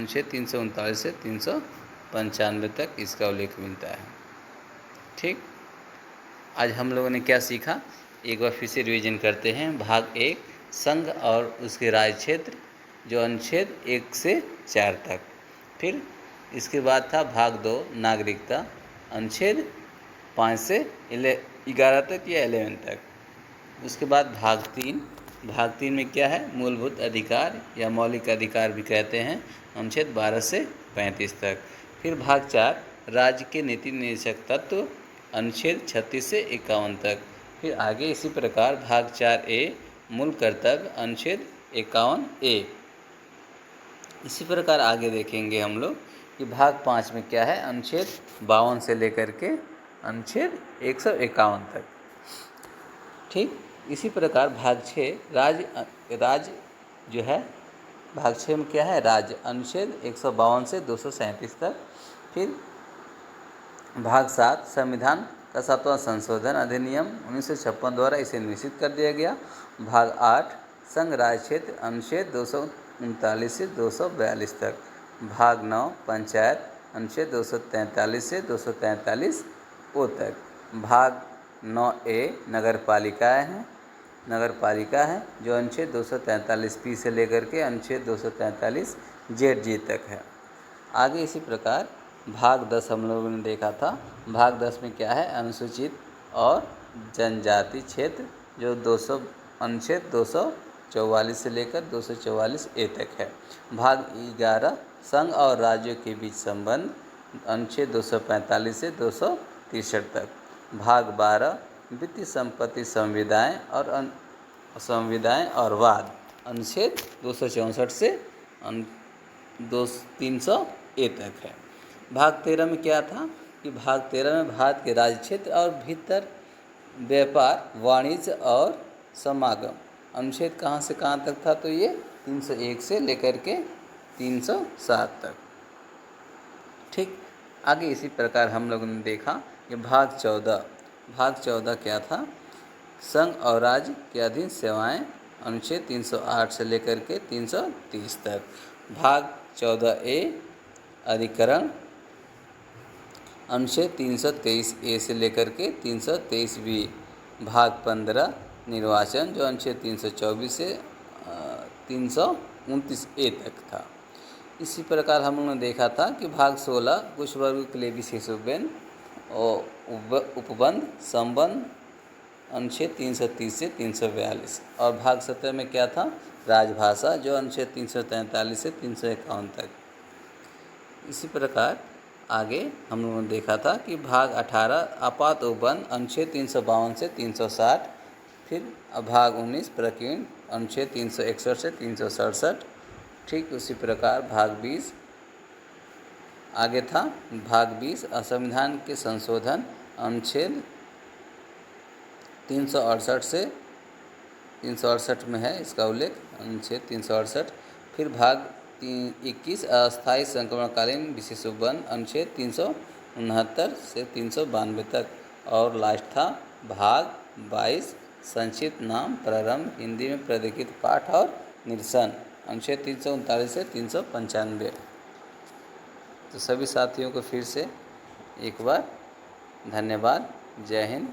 अनुच्छेद 339 से 395 तक इसका उल्लेख मिलता है। ठीक, आज हम लोगों ने क्या सीखा, एक बार फिर से रिवीजन करते हैं। भाग 1 संघ और उसके राज्य क्षेत्र, जो अनुच्छेद 1 से 4 तक। फिर इसके बाद था भाग 2 नागरिकता, अनुच्छेद 5 से 11 तक या 11 तक। उसके बाद भाग 3 में क्या है, मूलभूत अधिकार या मौलिक अधिकार भी कहते हैं, अनुच्छेद 12 से 35 तक। फिर भाग 4 राज्य के नीति निर्देशक तत्व, अनुच्छेद 36 से 51 तक। फिर आगे इसी प्रकार भाग 4A मूल कर्तव्य, अनुच्छेद 51A। इसी प्रकार आगे देखेंगे हम लोग कि भाग 5 में क्या है, अनुच्छेद 52 से लेकर के अनुच्छेद 151 तक। ठीक, इसी प्रकार भाग 6 राज्य जो है, भाग 6 में क्या है, राज्य, अनुच्छेद 152 से 237 तक। फिर भाग 7 संविधान का 7वां संशोधन अधिनियम 1956 द्वारा इसे निश्चित कर दिया गया। भाग 8 संघ राज्य क्षेत्र, अनुच्छेद 239 से 242 तक। भाग 9 पंचायत, अनुच्छेद 243 से 243 ओ तक। भाग 9A नगर पालिका है, जो अनुच्छेद 243P से लेकर के अनुच्छेद 243ZG तक है। आगे इसी प्रकार भाग 10 हम लोगों ने देखा था। भाग 10 में क्या है, अनुसूचित और जनजाति क्षेत्र, जो अनुच्छेद 244 से लेकर 244A तक है। भाग 11 संघ और राज्यों के बीच संबंध, अनुच्छेद 245 से 263 तक। भाग 12 वित्तीय संपत्ति संविदाएं और वाद, अनुच्छेद 264 से 300A तक है। भाग 13 में क्या था कि भाग 13 में भारत के राज्य क्षेत्र और भीतर व्यापार, वाणिज्य और समागम, अनुच्छेद कहाँ से कहाँ तक था, तो ये 301 से लेकर के 307 तक। ठीक, आगे इसी प्रकार हम लोगों ने देखा कि भाग 14 क्या था, संघ और राज्य के अधीन सेवाएं, अनुच्छेद 308 से लेकर के 330 तक। भाग 14A अधिकरण, अनुच्छेद 323A से लेकर के 323B। भाग 15 निर्वाचन, जो अनुच्छेद 324 से 329A तक था। इसी प्रकार हम लोगों ने देखा था कि भाग 16 कुछ वर्गों के लिए विशेष उपबंध संबंध, अनुच्छेद 330 से 342। और भाग 17 में क्या था, राजभाषा, जो अनुच्छेद 343 से 351 तक। इसी प्रकार आगे हम लोगों ने देखा था कि भाग 18 आपात उपबंध, अनुच्छेद 352 से 360। फिर भाग 19 प्रकीर्ण, अनुच्छेद 361 से 367। ठीक, उसी प्रकार भाग 20 आगे था। भाग 20 संविधान के संशोधन, अनुच्छेद 368 से 368 में है इसका उल्लेख, अनुच्छेद 368। फिर भाग 21 अस्थायी संक्रमणकालीन विशेष उपबंध, अनुच्छेद 369 से 392 तक। और लास्ट था भाग 22 संक्षिप्त नाम प्रारंभ, हिंदी में प्रलेखित पाठ और निरसन, अनुच्छेद 339 से 395। तो सभी साथियों को फिर से एक बार धन्यवाद। जय हिंद।